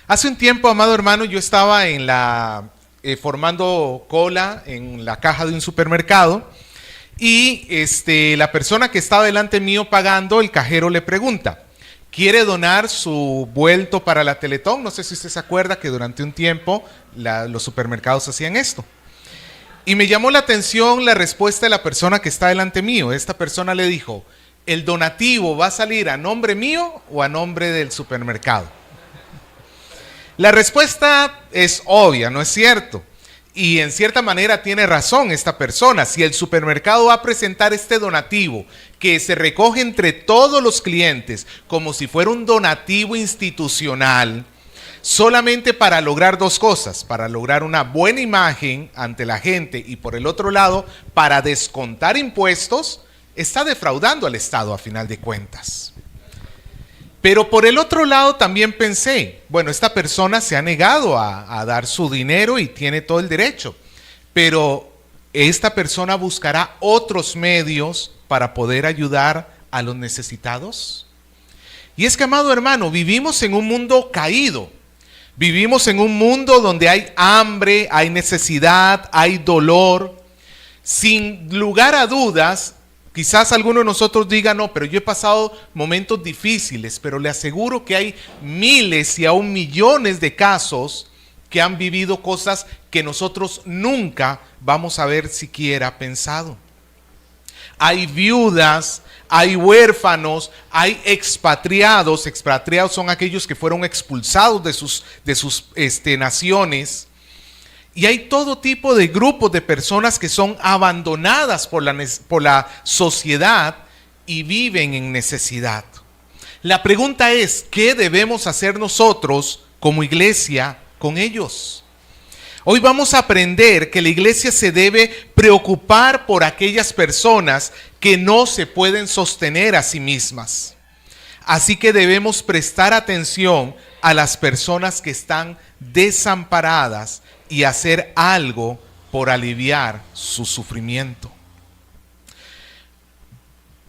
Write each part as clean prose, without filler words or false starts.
Hace un tiempo, amado hermano, yo estaba formando cola en la caja de un supermercado y la persona que estaba delante mío pagando, el cajero le pregunta, ¿quiere donar su vuelto para la Teletón? No sé si usted se acuerda que durante un tiempo los supermercados hacían esto. Y me llamó la atención la respuesta de la persona que está delante mío. Esta persona le dijo, ¿el donativo va a salir a nombre mío o a nombre del supermercado? La respuesta es obvia, ¿no es cierto? Y en cierta manera tiene razón esta persona. Si el supermercado va a presentar este donativo que se recoge entre todos los clientes como si fuera un donativo institucional, solamente para lograr dos cosas, para lograr una buena imagen ante la gente y por el otro lado, para descontar impuestos, está defraudando al Estado a final de cuentas. Pero por el otro lado también pensé, bueno, esta persona se ha negado a dar su dinero y tiene todo el derecho, pero esta persona buscará otros medios para poder ayudar a los necesitados. Y es que, amado hermano, vivimos en un mundo caído, vivimos en un mundo donde hay hambre, hay necesidad, hay dolor. Sin lugar a dudas, quizás alguno de nosotros diga, no, pero yo he pasado momentos difíciles, pero le aseguro que hay miles y aún millones de casos que han vivido cosas que nosotros nunca vamos a haber siquiera pensado. Hay viudas, hay huérfanos, hay expatriados. Expatriados son aquellos que fueron expulsados de sus naciones. Y hay todo tipo de grupos de personas que son abandonadas por la sociedad y viven en necesidad. La pregunta es, ¿qué debemos hacer nosotros como iglesia con ellos? Hoy vamos a aprender que la iglesia se debe preocupar por aquellas personas que no se pueden sostener a sí mismas. Así que debemos prestar atención a las personas que están desamparadas y hacer algo por aliviar su sufrimiento.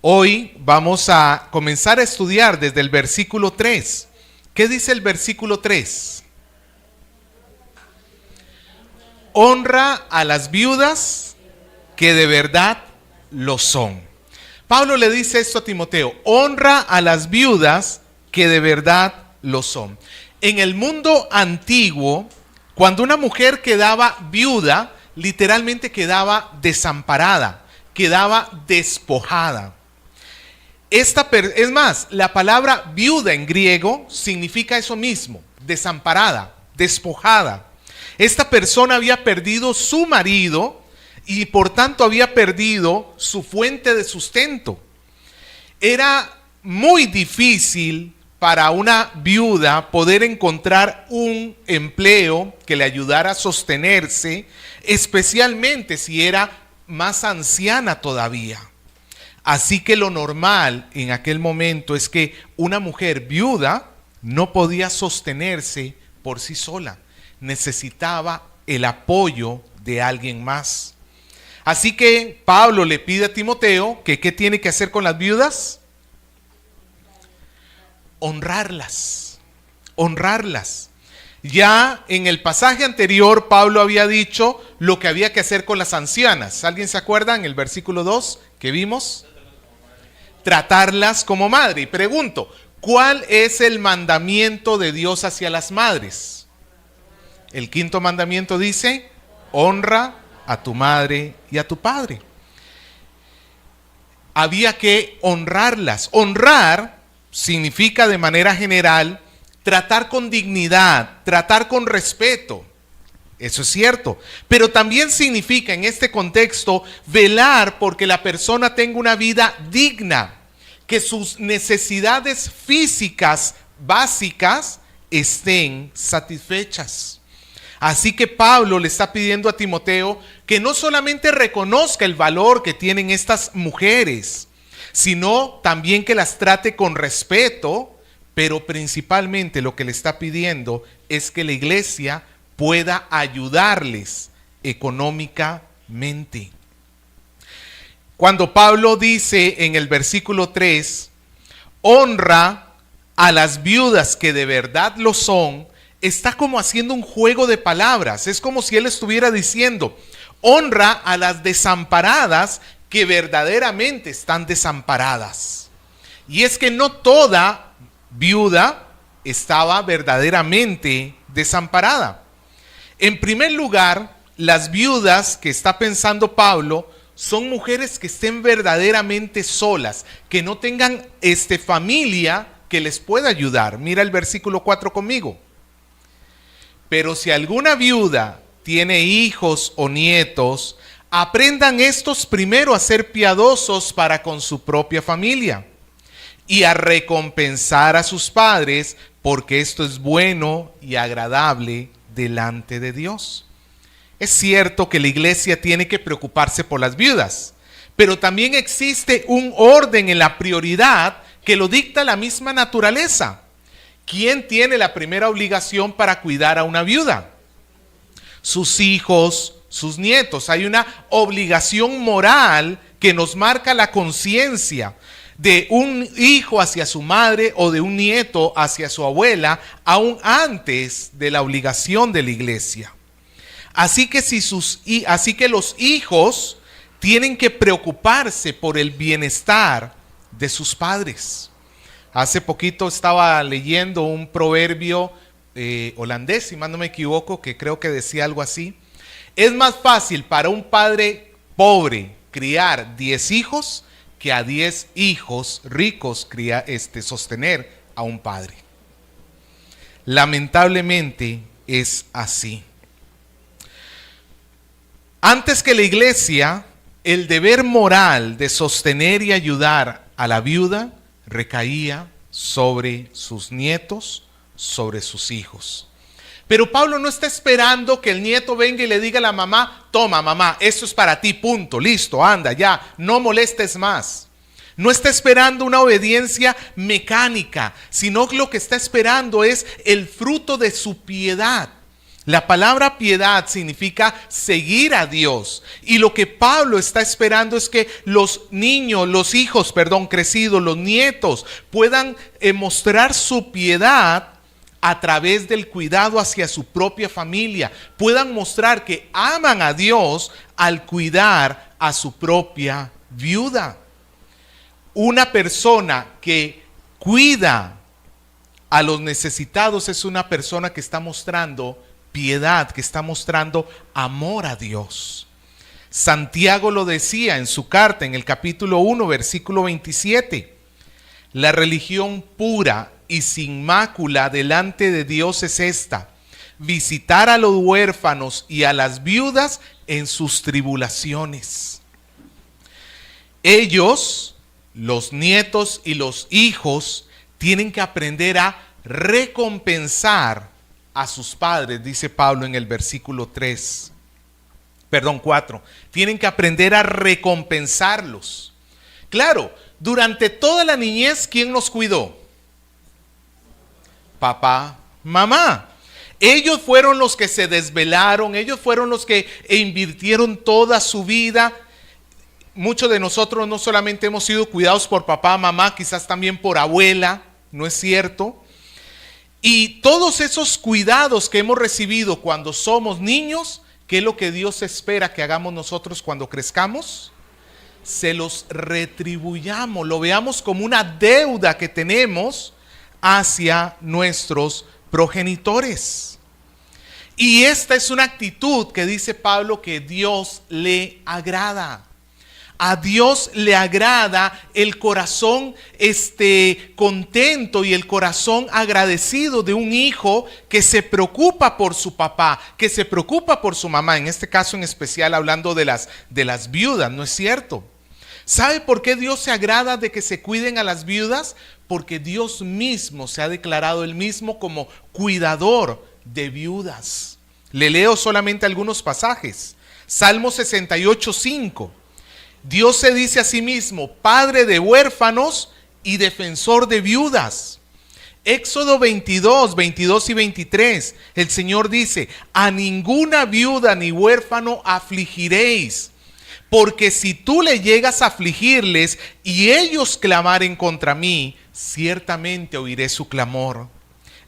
Hoy vamos a comenzar a estudiar desde el versículo 3. ¿Qué dice el versículo 3? Honra a las viudas que de verdad lo son. Pablo le dice esto a Timoteo, honra a las viudas que de verdad lo son. En el mundo antiguo, cuando una mujer quedaba viuda, literalmente quedaba desamparada, quedaba despojada. Es más, la palabra viuda en griego significa eso mismo, desamparada, despojada. Esta persona había perdido su marido y por tanto había perdido su fuente de sustento. Era muy difícil para una viuda poder encontrar un empleo que le ayudara a sostenerse, especialmente si era más anciana todavía. Así que lo normal en aquel momento es que una mujer viuda no podía sostenerse por sí sola. Necesitaba el apoyo de alguien más. Así que Pablo le pide a Timoteo que ¿qué tiene que hacer con las viudas? Honrarlas, honrarlas. Ya en el pasaje anterior Pablo había dicho lo que había que hacer con las ancianas. ¿Alguien se acuerda en el versículo 2 que vimos? Tratarlas como madre. Y pregunto, ¿cuál es el mandamiento de Dios hacia las madres? El quinto mandamiento dice, honra a tu madre y a tu padre. Había que honrarlas. Honrar significa de manera general tratar con dignidad, tratar con respeto. Eso es cierto. Pero también significa en este contexto velar porque la persona tenga una vida digna, que sus necesidades físicas básicas estén satisfechas. Así que Pablo le está pidiendo a Timoteo que no solamente reconozca el valor que tienen estas mujeres, sino también que las trate con respeto, pero principalmente lo que le está pidiendo es que la iglesia pueda ayudarles económicamente. Cuando Pablo dice en el versículo 3, honra a las viudas que de verdad lo son, está como haciendo un juego de palabras. Es como si él estuviera diciendo, honra a las desamparadas que verdaderamente están desamparadas. Y es que no toda viuda estaba verdaderamente desamparada. En primer lugar, las viudas que está pensando Pablo son mujeres que estén verdaderamente solas, que no tengan familia que les pueda ayudar. Mira el versículo 4 conmigo. Pero si alguna viuda tiene hijos o nietos, aprendan estos primero a ser piadosos para con su propia familia y a recompensar a sus padres, porque esto es bueno y agradable delante de Dios. Es cierto que la iglesia tiene que preocuparse por las viudas, pero también existe un orden en la prioridad que lo dicta la misma naturaleza. ¿Quién tiene la primera obligación para cuidar a una viuda? Sus hijos, sus nietos. Hay una obligación moral que nos marca la conciencia de un hijo hacia su madre o de un nieto hacia su abuela, aún antes de la obligación de la iglesia. Así que los hijos tienen que preocuparse por el bienestar de sus padres. Hace poquito estaba leyendo un proverbio holandés, si mal no me equivoco, que creo que decía algo así. Es más fácil para un padre pobre criar 10 hijos que a 10 hijos ricos sostener a un padre. Lamentablemente es así. Antes que la iglesia, el deber moral de sostener y ayudar a la viuda recaía sobre sus nietos, sobre sus hijos. Pero Pablo no está esperando que el nieto venga y le diga a la mamá, toma mamá, esto es para ti, punto, listo, anda, ya, no molestes más. No está esperando una obediencia mecánica, sino que lo que está esperando es el fruto de su piedad. La palabra piedad significa seguir a Dios. Y lo que Pablo está esperando es que los hijos crecidos, los nietos, puedan mostrar su piedad a través del cuidado hacia su propia familia. Puedan mostrar que aman a Dios al cuidar a su propia viuda. Una persona que cuida a los necesitados es una persona que está mostrando piedad, que está mostrando amor a Dios. Santiago lo decía en su carta, en el capítulo 1, versículo 27. La religión pura y sin mácula delante de Dios es esta: visitar a los huérfanos y a las viudas en sus tribulaciones. Ellos, los nietos y los hijos, tienen que aprender a recompensar a sus padres, dice Pablo en el versículo 4. Tienen que aprender a recompensarlos. Claro, durante toda la niñez, ¿quién nos cuidó? Papá, mamá. Ellos fueron los que se desvelaron, ellos fueron los que invirtieron toda su vida. Muchos de nosotros no solamente hemos sido cuidados por papá, mamá, quizás también por abuela, ¿no es cierto? Y todos esos cuidados que hemos recibido cuando somos niños, ¿qué es lo que Dios espera que hagamos nosotros cuando crezcamos? Se los retribuyamos, lo veamos como una deuda que tenemos hacia nuestros progenitores. Y esta es una actitud que dice Pablo que Dios le agrada. A Dios le agrada el corazón contento y el corazón agradecido de un hijo que se preocupa por su papá, que se preocupa por su mamá, en este caso en especial hablando de las viudas, ¿no es cierto? ¿Sabe por qué Dios se agrada de que se cuiden a las viudas? Porque Dios mismo se ha declarado él mismo como cuidador de viudas. Le leo solamente algunos pasajes. Salmo 68:5. Dios se dice a sí mismo, padre de huérfanos y defensor de viudas. Éxodo 22 y 23, el Señor dice, a ninguna viuda ni huérfano afligiréis, porque si tú le llegas a afligirles y ellos clamaren contra mí, ciertamente oiré su clamor.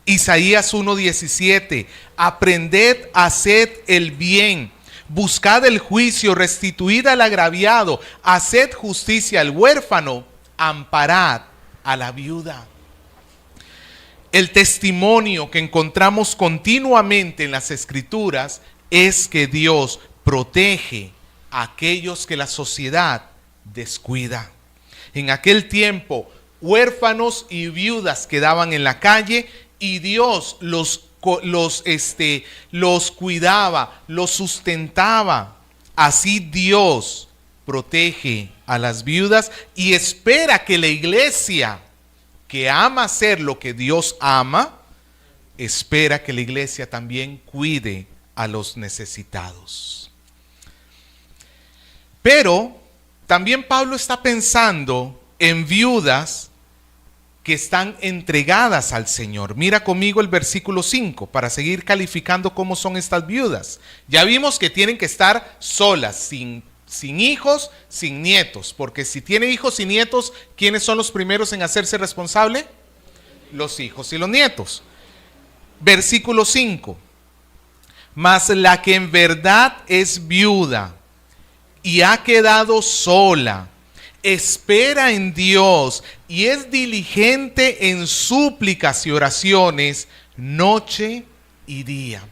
Isaías 1:17, aprended a hacer el bien, buscad el juicio, restituid al agraviado, haced justicia al huérfano, amparad a la viuda. El testimonio que encontramos continuamente en las Escrituras es que Dios protege a aquellos que la sociedad descuida. En aquel tiempo, huérfanos y viudas quedaban en la calle y Dios los cuidaba, los sustentaba. Así Dios protege a las viudas y espera que la iglesia, que ama hacer lo que Dios ama, espera que la iglesia también cuide a los necesitados. Pero también Pablo está pensando en viudas que están entregadas al Señor. Mira conmigo el versículo 5 para seguir calificando cómo son estas viudas. Ya vimos que tienen que estar solas, sin hijos, sin nietos, porque si tiene hijos y nietos, ¿quiénes son los primeros en hacerse responsable? Los hijos y los nietos. Versículo 5. Mas la que en verdad es viuda y ha quedado sola, espera en Dios y es diligente en súplicas y oraciones noche y día.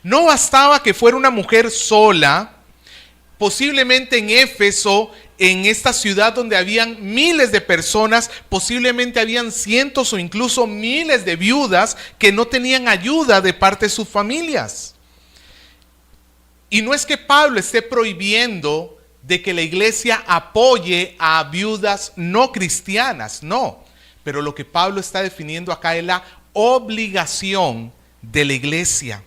No bastaba que fuera una mujer sola. Posiblemente en Éfeso, en esta ciudad donde habían miles de personas, posiblemente habían cientos o incluso miles de viudas que no tenían ayuda de parte de sus familias. Y no es que Pablo esté prohibiendo de que la iglesia apoye a viudas no cristianas, no. Pero lo que Pablo está definiendo acá es la obligación de la iglesia.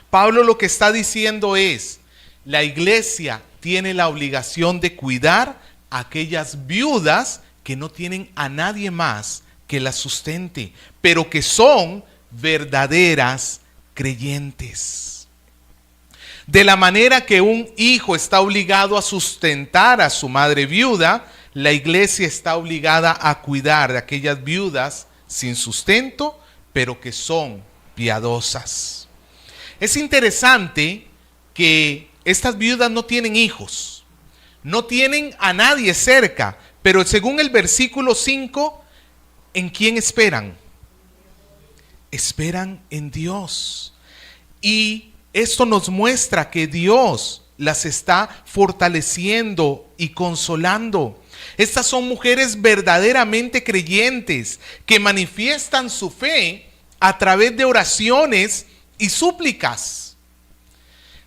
Pablo lo que está diciendo es: la iglesia tiene la obligación de cuidar a aquellas viudas que no tienen a nadie más que las sustente, pero que son verdaderas creyentes. De la manera que un hijo está obligado a sustentar a su madre viuda, la iglesia está obligada a cuidar de aquellas viudas sin sustento, pero que son piadosas. Es interesante que estas viudas no tienen hijos, no tienen a nadie cerca, pero según el versículo 5, ¿en quién esperan? Esperan en Dios. Y esto nos muestra que Dios las está fortaleciendo y consolando. Estas son mujeres verdaderamente creyentes que manifiestan su fe a través de oraciones y súplicas.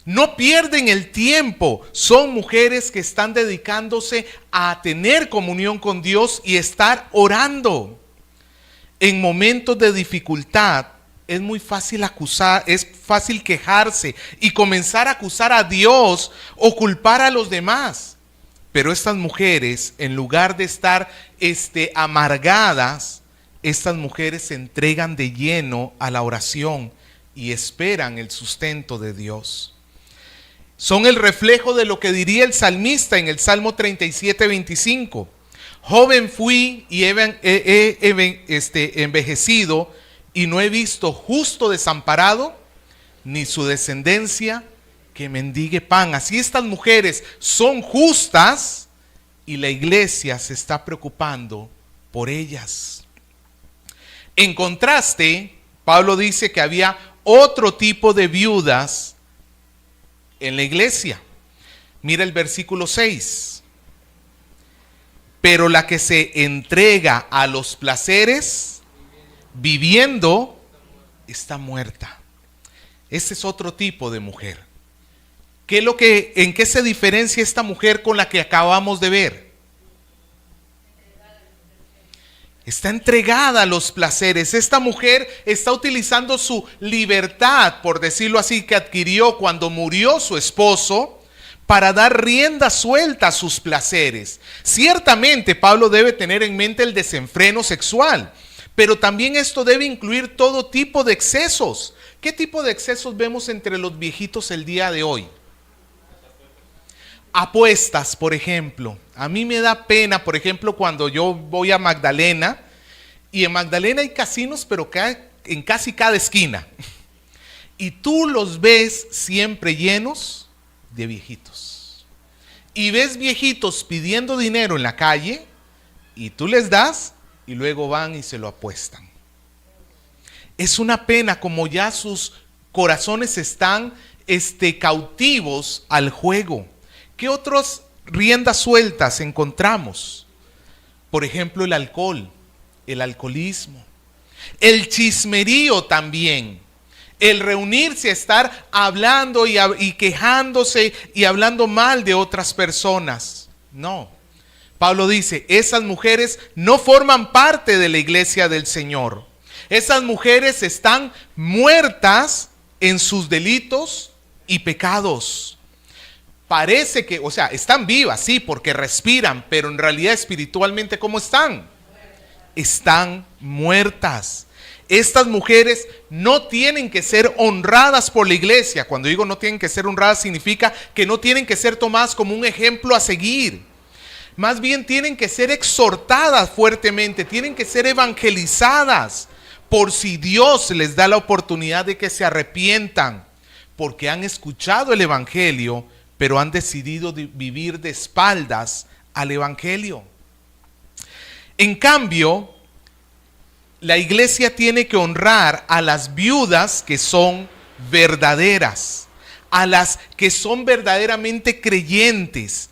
No pierden el tiempo, son mujeres que están dedicándose a tener comunión con Dios y estar orando. En momentos de dificultad es muy fácil acusar, es fácil quejarse y comenzar a acusar a Dios o culpar a los demás. Pero estas mujeres, en lugar de estar amargadas, estas mujeres se entregan de lleno a la oración y esperan el sustento de Dios. Son el reflejo de lo que diría el salmista en el Salmo 37:25. Joven fui y he envejecido y no he visto justo desamparado, ni su descendencia que mendigue pan. Así estas mujeres son justas y la iglesia se está preocupando por ellas. En contraste, Pablo dice que había otro tipo de viudas en la iglesia. Mira el versículo 6. Pero la que se entrega a los placeres, viviendo, está muerta. Este es otro tipo de mujer. ¿En qué se diferencia esta mujer con la que acabamos de ver? Está entregada a los placeres. Esta mujer está utilizando su libertad, por decirlo así, que adquirió cuando murió su esposo, para dar rienda suelta a sus placeres. Ciertamente Pablo debe tener en mente el desenfreno sexual, pero también esto debe incluir todo tipo de excesos. ¿Qué tipo de excesos vemos entre los viejitos el día de hoy? Apuestas, por ejemplo. A mí me da pena, por ejemplo, cuando yo voy a Magdalena, y en Magdalena hay casinos, pero en casi cada esquina. Y tú los ves siempre llenos de viejitos. Y ves viejitos pidiendo dinero en la calle y tú les das y luego van y se lo apuestan. Es una pena como ya sus corazones están cautivos al juego. ¿Qué otras riendas sueltas encontramos? Por ejemplo, el alcohol, el alcoholismo, el chismerío también, el reunirse, estar hablando y quejándose y hablando mal de otras personas. No. Pablo dice, esas mujeres no forman parte de la iglesia del Señor. Esas mujeres están muertas en sus delitos y pecados. Parece que, están vivas, sí, porque respiran, pero en realidad espiritualmente, ¿cómo están? Están muertas. Estas mujeres no tienen que ser honradas por la iglesia. Cuando digo no tienen que ser honradas, significa que no tienen que ser tomadas como un ejemplo a seguir. Más bien tienen que ser exhortadas fuertemente, tienen que ser evangelizadas, por si Dios les da la oportunidad de que se arrepientan, porque han escuchado el evangelio, pero han decidido vivir de espaldas al evangelio. En cambio, la iglesia tiene que honrar a las viudas que son verdaderas, a las que son verdaderamente creyentes,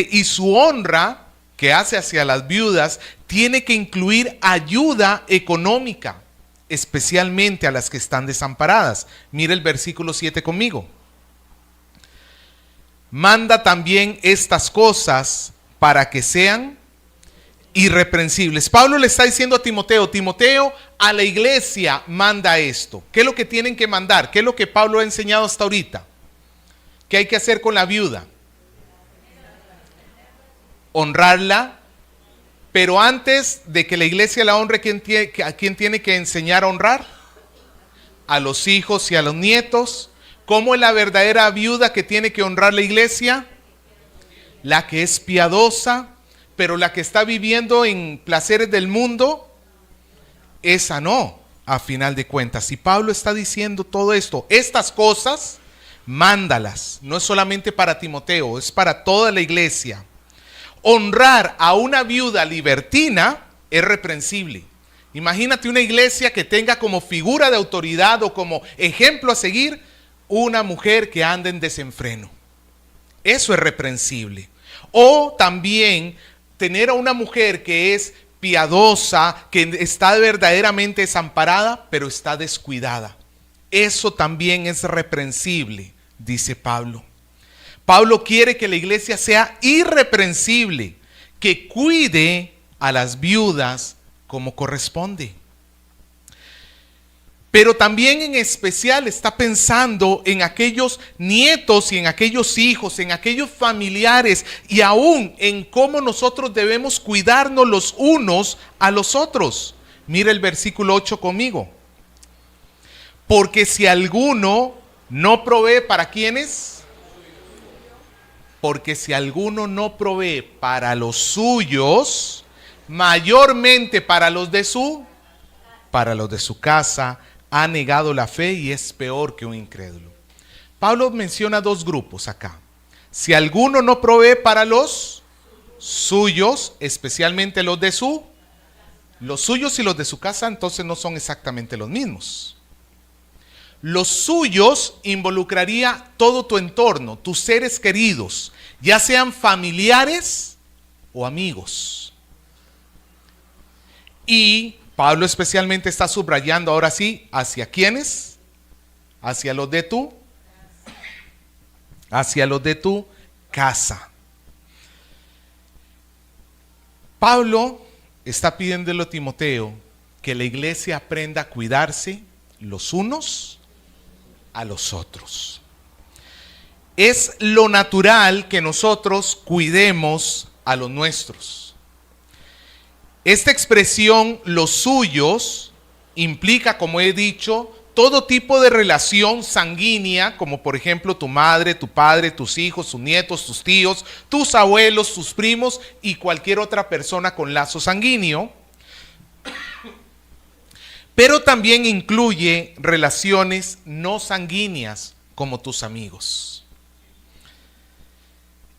y su honra que hace hacia las viudas tiene que incluir ayuda económica, especialmente a las que están desamparadas. Mire el versículo 7 conmigo. Manda también estas cosas para que sean irreprensibles. Pablo le está diciendo a Timoteo, Timoteo, a la iglesia manda esto. ¿Qué es lo que tienen que mandar? ¿Qué es lo que Pablo ha enseñado hasta ahorita? ¿Qué hay que hacer con la viuda? Honrarla, pero antes de que la iglesia la honre, ¿a quién tiene que enseñar a honrar? A los hijos y a los nietos. ¿Cómo es la verdadera viuda que tiene que honrar la iglesia? La que es piadosa, pero la que está viviendo en placeres del mundo, esa no, a final de cuentas. Y Pablo está diciendo todo esto, estas cosas, mándalas. No es solamente para Timoteo, es para toda la iglesia. Honrar a una viuda libertina es reprensible. Imagínate una iglesia que tenga como figura de autoridad o como ejemplo a seguir una mujer que anda en desenfreno. Eso es reprensible. O también tener a una mujer que es piadosa, que está verdaderamente desamparada, pero está descuidada. Eso también es reprensible, dice Pablo. Pablo quiere que la iglesia sea irreprensible, que cuide a las viudas como corresponde. Pero también en especial está pensando en aquellos nietos y en aquellos hijos, en aquellos familiares y aún en cómo nosotros debemos cuidarnos los unos a los otros. Mira el versículo 8 conmigo. Porque si alguno no provee, ¿para quiénes? Porque si alguno no provee para los suyos, mayormente para los de su casa, ha negado la fe y es peor que un incrédulo. Pablo menciona dos grupos acá. Si alguno no provee para los suyos, especialmente los suyos y los de su casa, entonces no son exactamente los mismos. Los suyos involucraría todo tu entorno, tus seres queridos, ya sean familiares o amigos. Y Pablo especialmente está subrayando ahora sí, ¿hacia quiénes? Hacia los de tu casa. Pablo está pidiéndole a Timoteo que la iglesia aprenda a cuidarse los unos a los otros. Es lo natural que nosotros cuidemos a los nuestros. Esta expresión, los suyos, implica, como he dicho, todo tipo de relación sanguínea, como por ejemplo tu madre, tu padre, tus hijos, tus nietos, tus tíos, tus abuelos, tus primos y cualquier otra persona con lazo sanguíneo. pero también incluye relaciones no sanguíneas como tus amigos.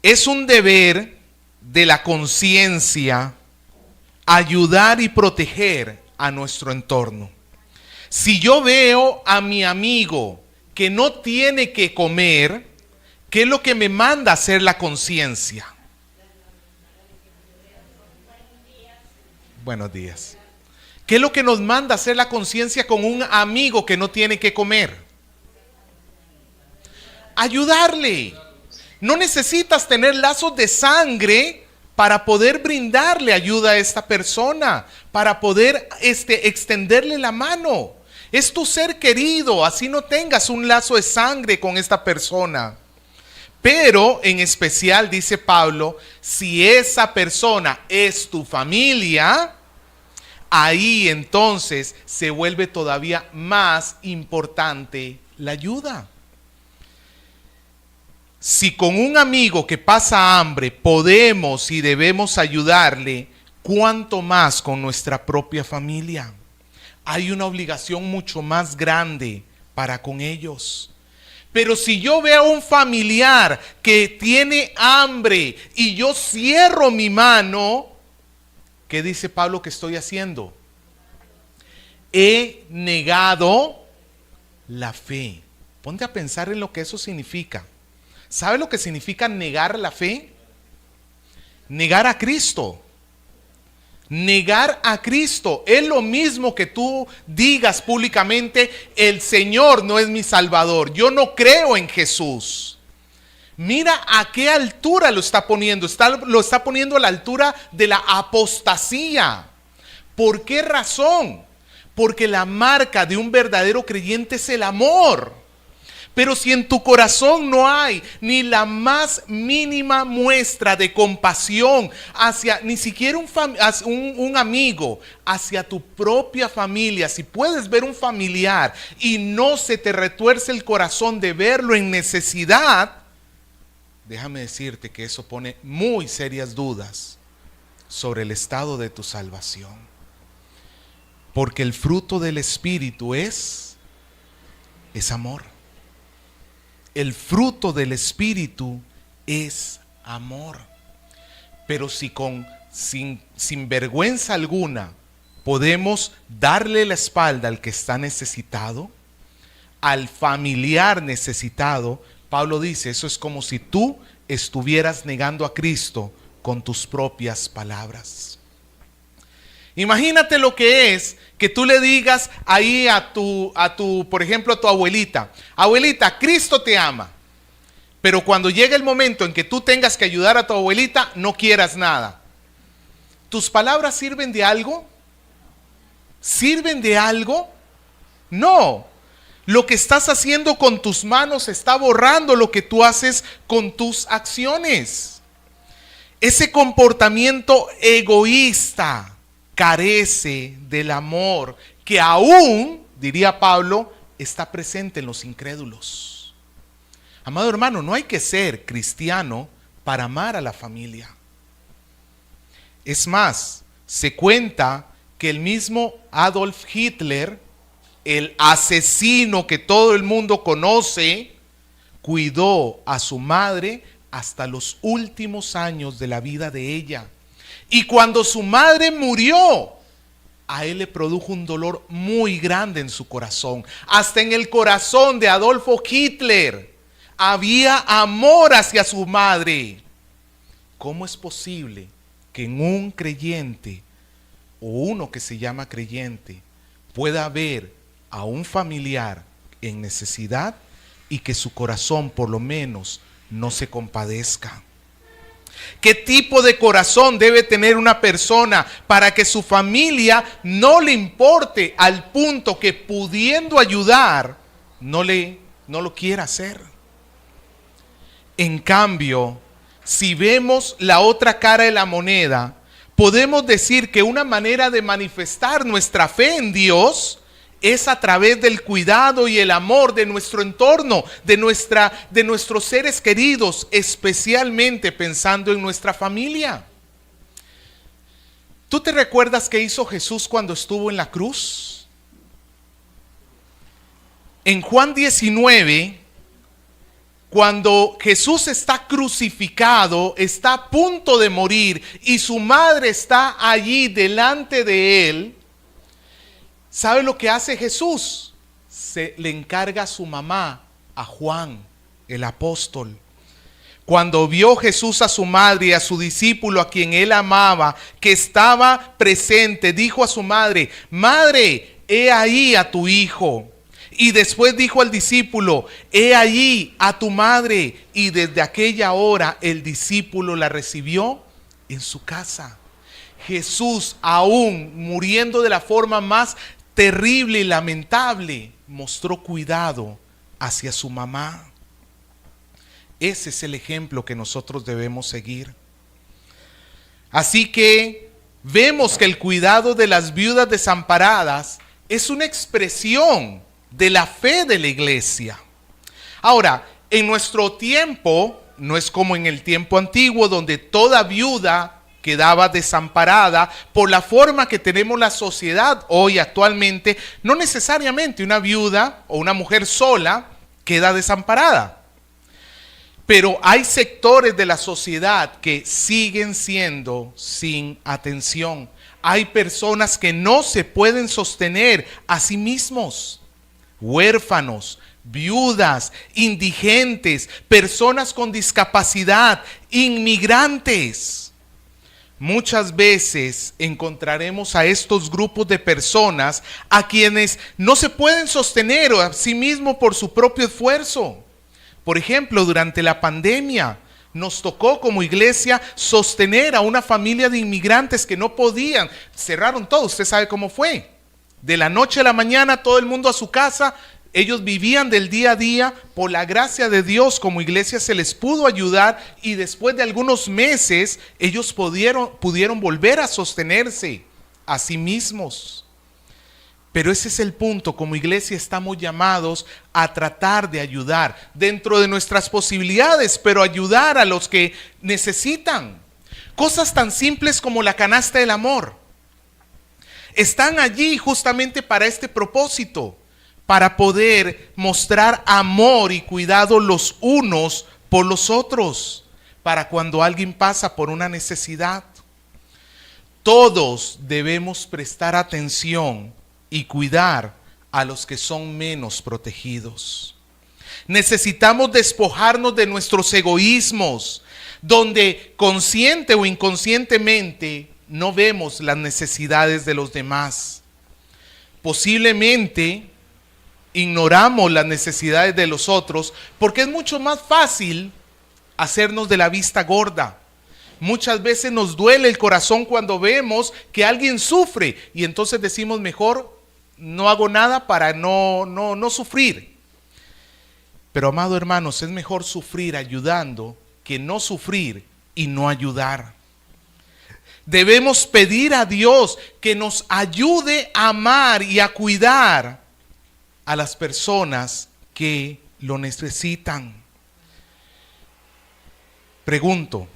Es un deber de la conciencia ayudar y proteger a nuestro entorno. Si yo veo a mi amigo que no tiene que comer, ¿qué es lo que me manda a hacer la conciencia? Buenos días. ¿Qué es lo que nos manda a hacer la conciencia con un amigo que no tiene que comer? Ayudarle. No necesitas tener lazos de sangre para poder brindarle ayuda a esta persona, para poder extenderle la mano. Es tu ser querido, así no tengas un lazo de sangre con esta persona. Pero en especial, dice Pablo, si esa persona es tu familia, ahí entonces se vuelve todavía más importante la ayuda. Si con un amigo que pasa hambre podemos y debemos ayudarle, ¿cuánto más con nuestra propia familia? Hay una obligación mucho más grande para con ellos. Pero si yo veo a un familiar que tiene hambre y yo cierro mi mano, ¿qué dice Pablo que estoy haciendo? He negado la fe. Ponte a pensar en lo que eso significa. ¿Sabe lo que significa negar la fe? Negar a Cristo. Negar a Cristo es lo mismo que tú digas públicamente: el Señor no es mi Salvador, yo no creo en Jesús. Mira a qué altura lo está poniendo. Lo está poniendo a la altura de la apostasía. ¿Por qué razón? Porque la marca de un verdadero creyente es el amor. Pero si en tu corazón no hay ni la más mínima muestra de compasión hacia ni siquiera un amigo, hacia tu propia familia, si puedes ver un familiar y no se te retuerce el corazón de verlo en necesidad, déjame decirte que eso pone muy serias dudas sobre el estado de tu salvación. Porque el fruto del Espíritu es amor. El fruto del Espíritu es amor. Pero si sin vergüenza alguna podemos darle la espalda al que está necesitado, al familiar necesitado, Pablo dice, eso es como si tú estuvieras negando a Cristo con tus propias palabras. Imagínate lo que es que tú le digas ahí a tu, por ejemplo, a tu abuelita: abuelita, Cristo te ama. Pero cuando llegue el momento en que tú tengas que ayudar a tu abuelita, no quieras nada. ¿Tus palabras sirven de algo? ¿Sirven de algo? No. Lo que estás haciendo con tus manos está borrando lo que tú haces con tus acciones. Ese comportamiento egoísta carece del amor que aún, diría Pablo, está presente en los incrédulos. Amado hermano, no hay que ser cristiano para amar a la familia. Es más, se cuenta que el mismo Adolf Hitler, el asesino que todo el mundo conoce, cuidó a su madre hasta los últimos años de la vida de ella. Y cuando su madre murió, a él le produjo un dolor muy grande en su corazón. Hasta en el corazón de Adolfo Hitler había amor hacia su madre. ¿Cómo es posible que en un creyente o uno que se llama creyente pueda ver a un familiar en necesidad y que su corazón por lo menos no se compadezca? ¿Qué tipo de corazón debe tener una persona para que su familia no le importe al punto que, pudiendo ayudar, no lo quiera hacer? En cambio, si vemos la otra cara de la moneda, podemos decir que una manera de manifestar nuestra fe en Dios es a través del cuidado y el amor de nuestro entorno, de nuestros seres queridos, especialmente pensando en nuestra familia. ¿Tú te recuerdas qué hizo Jesús cuando estuvo en la cruz? En Juan 19, cuando Jesús está crucificado, está a punto de morir y su madre está allí delante de él, ¿sabe lo que hace Jesús? Se le encarga a su mamá, a Juan, el apóstol. Cuando vio Jesús a su madre y a su discípulo a quien él amaba, que estaba presente, dijo a su madre: Madre, he ahí a tu hijo. Y después dijo al discípulo: He allí a tu madre. Y desde aquella hora el discípulo la recibió en su casa. Jesús, aún muriendo de la forma más terrible y lamentable, mostró cuidado hacia su mamá. Ese es el ejemplo que nosotros debemos seguir. Así que vemos que el cuidado de las viudas desamparadas es una expresión de la fe de la iglesia. Ahora, en nuestro tiempo, no es como en el tiempo antiguo, donde toda viuda quedaba desamparada. Por la forma que tenemos la sociedad hoy actualmente, no necesariamente una viuda o una mujer sola queda desamparada. Pero hay sectores de la sociedad que siguen siendo sin atención. Hay personas que no se pueden sostener a sí mismos. Huérfanos, viudas, indigentes, personas con discapacidad, inmigrantes. Muchas veces encontraremos a estos grupos de personas a quienes no se pueden sostener a sí mismos por su propio esfuerzo. Por ejemplo, durante la pandemia nos tocó como iglesia sostener a una familia de inmigrantes que no podían. Cerraron todo, usted sabe cómo fue. De la noche a la mañana todo el mundo a su casa. Ellos vivían del día a día. Por la gracia de Dios, como iglesia se les pudo ayudar y después de algunos meses ellos pudieron volver a sostenerse a sí mismos. Pero ese es el punto. Como iglesia estamos llamados a tratar de ayudar dentro de nuestras posibilidades, pero ayudar a los que necesitan. Cosas tan simples como la canasta del amor. Están allí justamente para este propósito, para poder mostrar amor y cuidado los unos por los otros, para cuando alguien pasa por una necesidad. Todos debemos prestar atención y cuidar a los que son menos protegidos. Necesitamos despojarnos de nuestros egoísmos, donde consciente o inconscientemente no vemos las necesidades de los demás. Posiblemente ignoramos las necesidades de los otros porque es mucho más fácil hacernos de la vista gorda. Muchas veces nos duele el corazón cuando vemos que alguien sufre y entonces decimos: mejor no hago nada para no sufrir. Pero, amado hermanos, es mejor sufrir ayudando que no sufrir y no ayudar. Debemos pedir a Dios que nos ayude a amar y a cuidar a las personas que lo necesitan. Pregunto,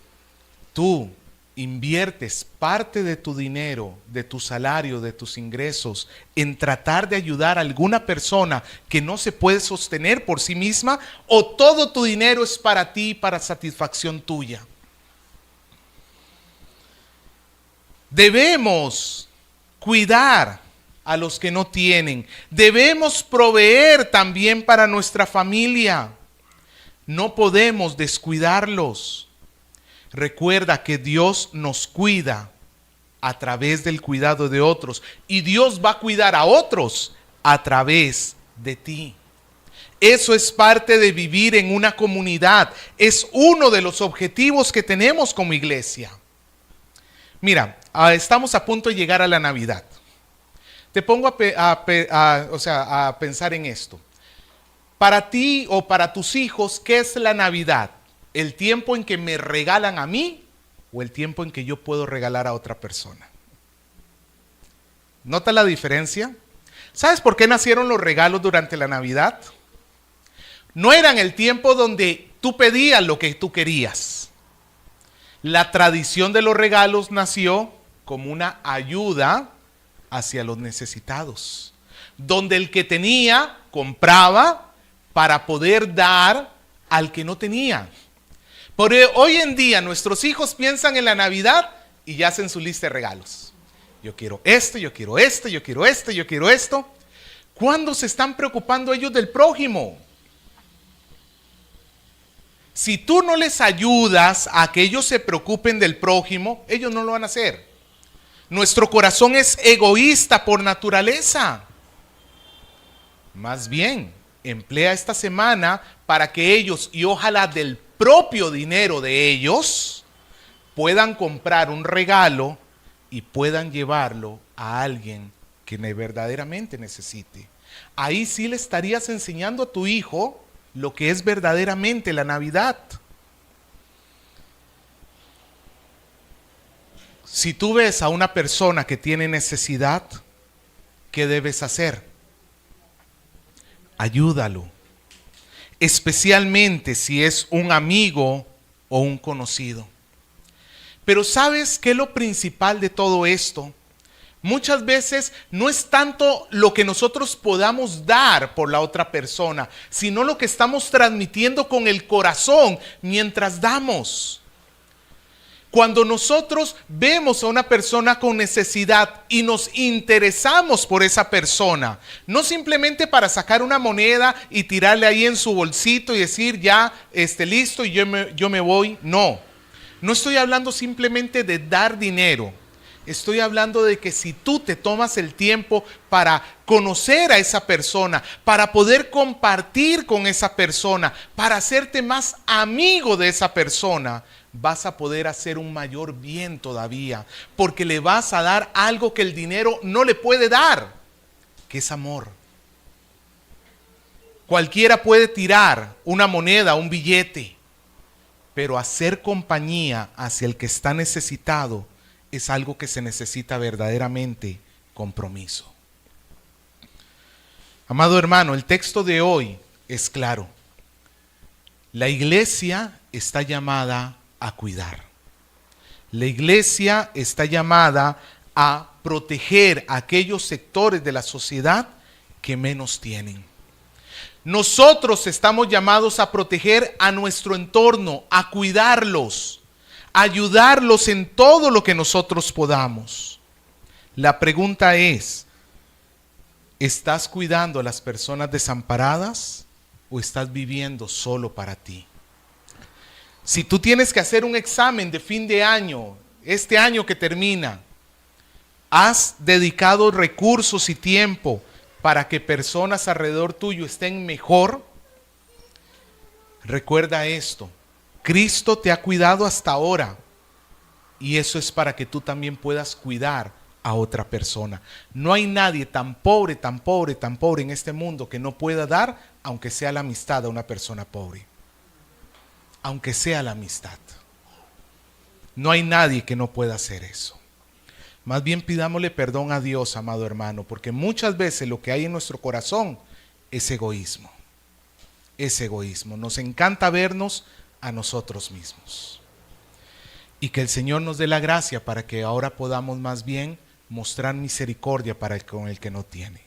¿tú inviertes parte de tu dinero, de tu salario, de tus ingresos en tratar de ayudar a alguna persona que no se puede sostener por sí misma, o todo tu dinero es para ti, para satisfacción tuya? Debemos cuidar a los que no tienen. Debemos proveer también para nuestra familia. No podemos descuidarlos. Recuerda que Dios nos cuida a través del cuidado de otros y Dios va a cuidar a otros a través de ti. Eso es parte de vivir en una comunidad. Es uno de los objetivos que tenemos como iglesia. Mira, estamos a punto de llegar a la Navidad. Te pongo a pensar en esto. Para ti o para tus hijos, ¿qué es la Navidad? ¿El tiempo en que me regalan a mí o el tiempo en que yo puedo regalar a otra persona? ¿Nota la diferencia? ¿Sabes por qué nacieron los regalos durante la Navidad? No eran el tiempo donde tú pedías lo que tú querías. La tradición de los regalos nació como una ayuda hacia los necesitados. donde el que tenía compraba para poder dar al que no tenía. Por hoy en día nuestros hijos piensan en la Navidad y ya hacen su lista de regalos. Yo quiero esto, yo quiero esto, yo quiero esto, yo quiero esto. ¿Cuándo se están preocupando ellos del prójimo? Si tú no les ayudas a que ellos se preocupen del prójimo, ellos no lo van a hacer. Nuestro corazón es egoísta por naturaleza. Más bien, emplea esta semana para que ellos, y ojalá del propio dinero de ellos, puedan comprar un regalo y puedan llevarlo a alguien que verdaderamente necesite. Ahí sí le estarías enseñando a tu hijo lo que es verdaderamente la Navidad. Si tú ves a una persona que tiene necesidad, ¿qué debes hacer? Ayúdalo. Especialmente si es un amigo o un conocido. Pero ¿sabes qué es lo principal de todo esto? Muchas veces no es tanto lo que nosotros podamos dar por la otra persona, sino lo que estamos transmitiendo con el corazón mientras damos. Cuando nosotros vemos a una persona con necesidad y nos interesamos por esa persona, no simplemente para sacar una moneda y tirarle ahí en su bolsito y decir ya, listo y yo me voy, no. No estoy hablando simplemente de dar dinero. Estoy hablando de que si tú te tomas el tiempo para conocer a esa persona, para poder compartir con esa persona, para hacerte más amigo de esa persona, vas a poder hacer un mayor bien todavía, porque le vas a dar algo que el dinero no le puede dar, que es amor. Cualquiera puede tirar una moneda, un billete, pero hacer compañía hacia el que está necesitado es algo que se necesita verdaderamente compromiso. Amado hermano, el texto de hoy es claro. La iglesia está llamada a cuidar. La iglesia está llamada a proteger a aquellos sectores de la sociedad que menos tienen. Nosotros estamos llamados a proteger a nuestro entorno, a cuidarlos, a ayudarlos en todo lo que nosotros podamos. La pregunta es, ¿estás cuidando a las personas desamparadas o estás viviendo solo para ti? Si tú tienes que hacer un examen de fin de año, este año que termina, ¿has dedicado recursos y tiempo para que personas alrededor tuyo estén mejor? Recuerda esto, Cristo te ha cuidado hasta ahora y eso es para que tú también puedas cuidar a otra persona. No hay nadie tan pobre, tan pobre, tan pobre en este mundo que no pueda dar, aunque sea la amistad a una persona pobre. Aunque sea la amistad. No hay nadie que no pueda hacer eso. Más bien pidámosle perdón a Dios, amado hermano, porque muchas veces lo que hay en nuestro corazón es egoísmo. Es egoísmo. Nos encanta vernos a nosotros mismos. Y que el Señor nos dé la gracia para que ahora podamos más bien mostrar misericordia para con el que no tiene.